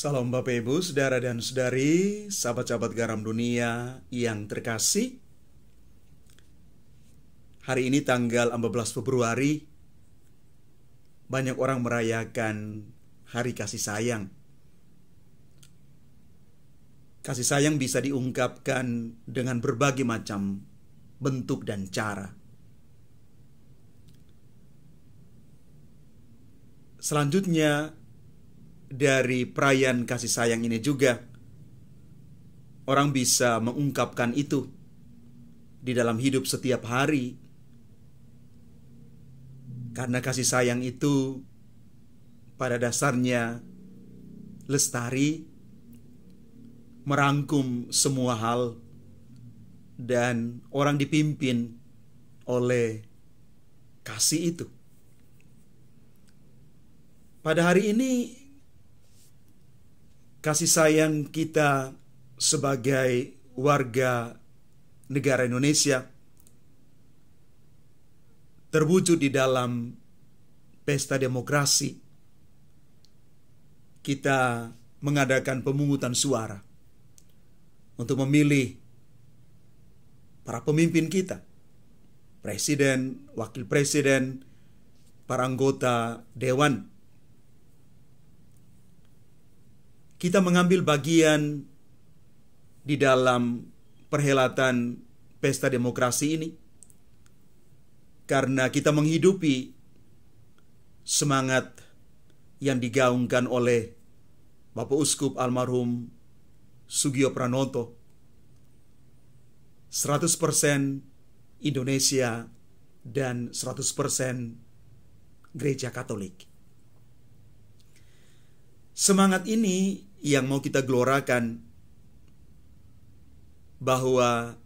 Salam Bapak Ibu, Saudara dan Saudari, sahabat-sahabat garam dunia yang terkasih. Hari ini tanggal 14 Februari, banyak orang merayakan Hari Kasih Sayang. Kasih sayang bisa diungkapkan dengan berbagai macam bentuk dan cara. Selanjutnya, dari perayaan kasih sayang ini juga, orang bisa mengungkapkan itu di dalam hidup setiap hari. Karena kasih sayang itu pada dasarnya lestari, merangkum semua hal, dan orang dipimpin oleh kasih itu. Pada hari ini, kasih sayang kita sebagai warga negara Indonesia terwujud di dalam pesta demokrasi. Kita mengadakan pemungutan suara untuk memilih para pemimpin kita, presiden, wakil presiden, para anggota dewan. Kita mengambil bagian di dalam perhelatan pesta demokrasi ini karena kita menghidupi semangat yang digaungkan oleh Bapak Uskup almarhum Sugio Pranoto, 100% Indonesia dan 100% Gereja Katolik. Semangat ini yang mau kita gelorakan, bahwa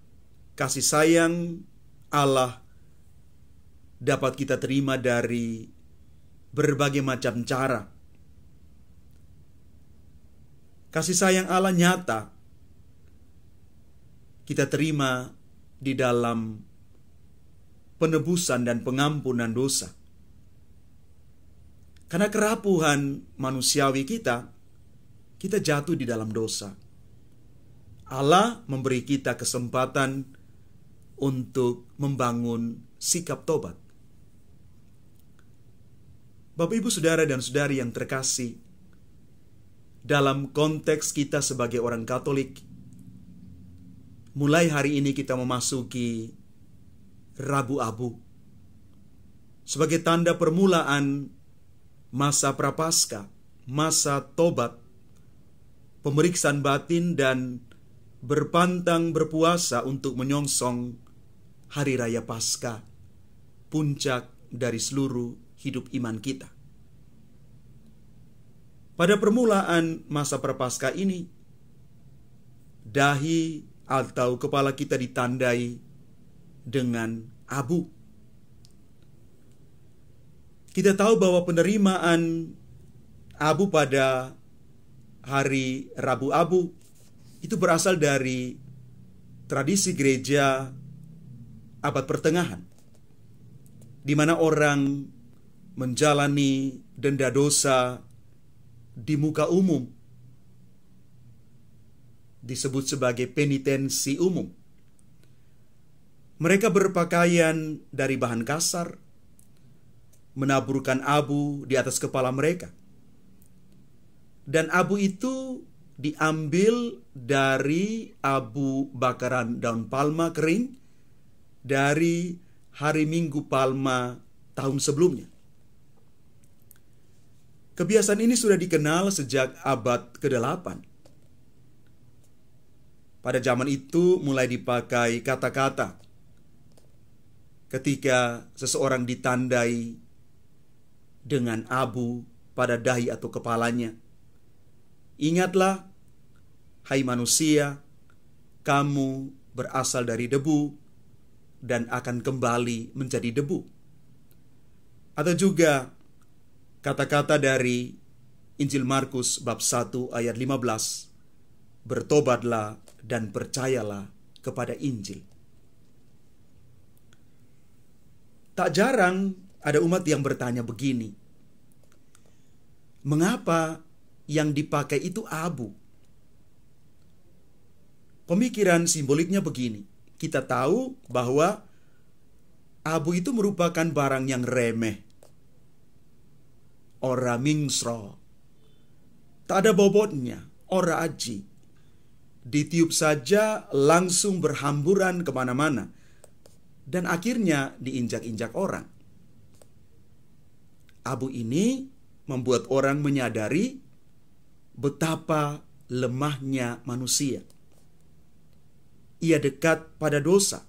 kasih sayang Allah dapat kita terima dari berbagai macam cara. Kasih sayang Allah nyata kita terima di dalam penebusan dan pengampunan dosa. Karena kerapuhan manusiawi kita jatuh di dalam dosa. Allah memberi kita kesempatan untuk membangun sikap tobat. Bapak, Ibu, Saudara dan Saudari yang terkasih, dalam konteks kita sebagai orang Katolik, mulai hari ini kita memasuki Rabu Abu sebagai tanda permulaan masa Prapaskah, masa tobat, pemeriksaan batin, dan berpantang berpuasa untuk menyongsong Hari Raya Paskah, puncak dari seluruh hidup iman kita. Pada permulaan masa Prapaskah ini, dahi atau kepala kita ditandai dengan abu. Kita tahu bahwa penerimaan abu pada hari Rabu Abu itu berasal dari tradisi gereja abad pertengahan, di mana orang menjalani denda dosa di muka umum, disebut sebagai penitensi umum. Mereka berpakaian dari bahan kasar, menaburkan abu di atas kepala mereka. Dan abu itu diambil dari abu bakaran daun palma kering dari hari Minggu Palma tahun sebelumnya. Kebiasaan ini sudah dikenal sejak abad ke-8. Pada zaman itu mulai dipakai kata-kata ketika seseorang ditandai dengan abu pada dahi atau kepalanya. Ingatlah, hai manusia, kamu berasal dari debu dan akan kembali menjadi debu. Atau juga kata-kata dari Injil Markus bab 1 ayat 15, bertobatlah dan percayalah kepada Injil. Tak jarang ada umat yang bertanya begini, mengapa yang dipakai itu abu. Pemikiran simboliknya begini. Kita tahu bahwa abu itu merupakan barang yang remeh. Ora mingsro. Tak ada bobotnya. Ora aji. Ditiup saja langsung berhamburan kemana-mana. Dan akhirnya diinjak-injak orang. Abu ini membuat orang menyadari betapa lemahnya manusia. Ia dekat pada dosa.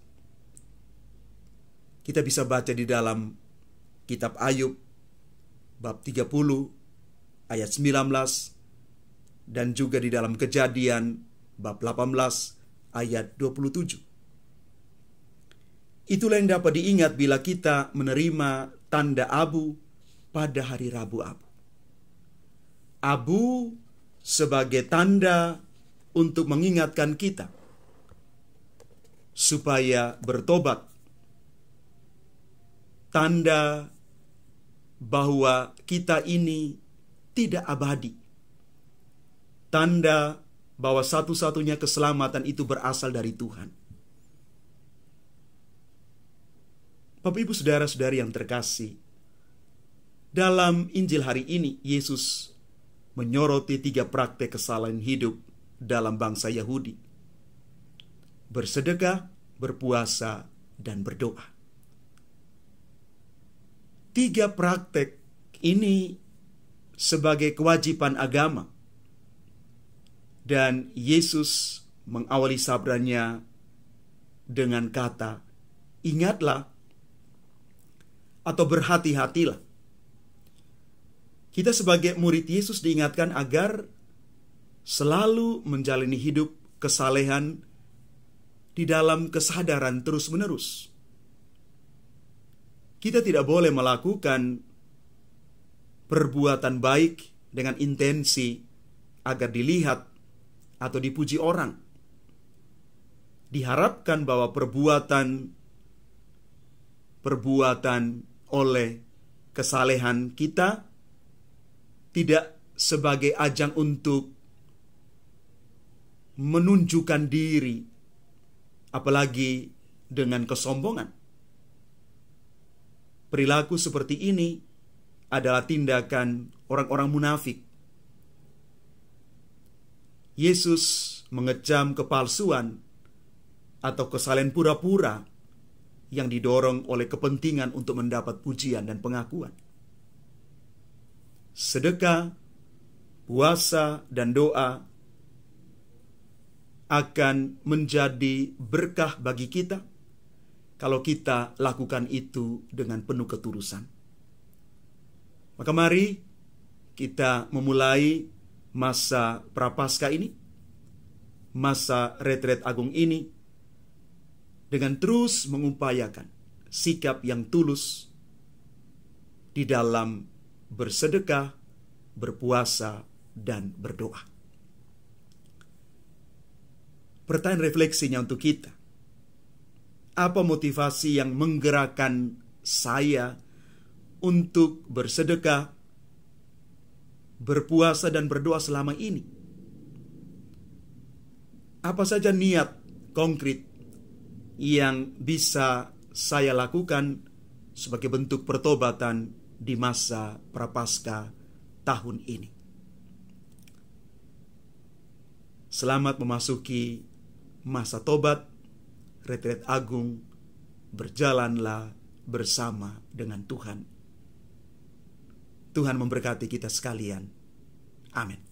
Kita bisa baca di dalam kitab Ayub bab 30 ayat 19 dan juga di dalam Kejadian bab 18 ayat 27. Itulah yang dapat diingat bila kita menerima tanda abu pada hari Rabu Abu. Abu sebagai tanda untuk mengingatkan kita supaya bertobat. Tanda bahwa kita ini tidak abadi. Tanda bahwa satu-satunya keselamatan itu berasal dari Tuhan. Bapak, Ibu, saudara-saudari yang terkasih, dalam Injil hari ini, Yesus menyoroti 3 praktek kesalahan hidup dalam bangsa Yahudi. Bersedekah, berpuasa, dan berdoa. 3 praktek ini sebagai kewajiban agama. Dan Yesus mengawali sabdanya dengan kata, ingatlah atau berhati-hatilah. Kita sebagai murid Yesus diingatkan agar selalu menjalani hidup kesalehan di dalam kesadaran terus-menerus. Kita tidak boleh melakukan perbuatan baik dengan intensi agar dilihat atau dipuji orang. Diharapkan bahwa perbuatan oleh kesalehan kita tidak sebagai ajang untuk menunjukkan diri, apalagi dengan kesombongan. Perilaku seperti ini adalah tindakan orang-orang munafik. Yesus mengecam kepalsuan atau kesalehan pura-pura yang didorong oleh kepentingan untuk mendapat pujian dan pengakuan. Sedekah, puasa, dan doa akan menjadi berkah bagi kita kalau kita lakukan itu dengan penuh ketulusan. Maka mari kita memulai masa Prapaskah ini, masa retret agung ini, dengan terus mengupayakan sikap yang tulus di dalam bersedekah, berpuasa, dan berdoa. Pertanyaan refleksinya untuk kita. Apa motivasi yang menggerakkan saya untuk bersedekah, berpuasa, dan berdoa selama ini? Apa saja niat konkret yang bisa saya lakukan sebagai bentuk pertobatan di masa Prapaskah tahun ini? Selamat memasuki masa tobat, retret agung, berjalanlah bersama dengan Tuhan. Tuhan memberkati kita sekalian. Amin.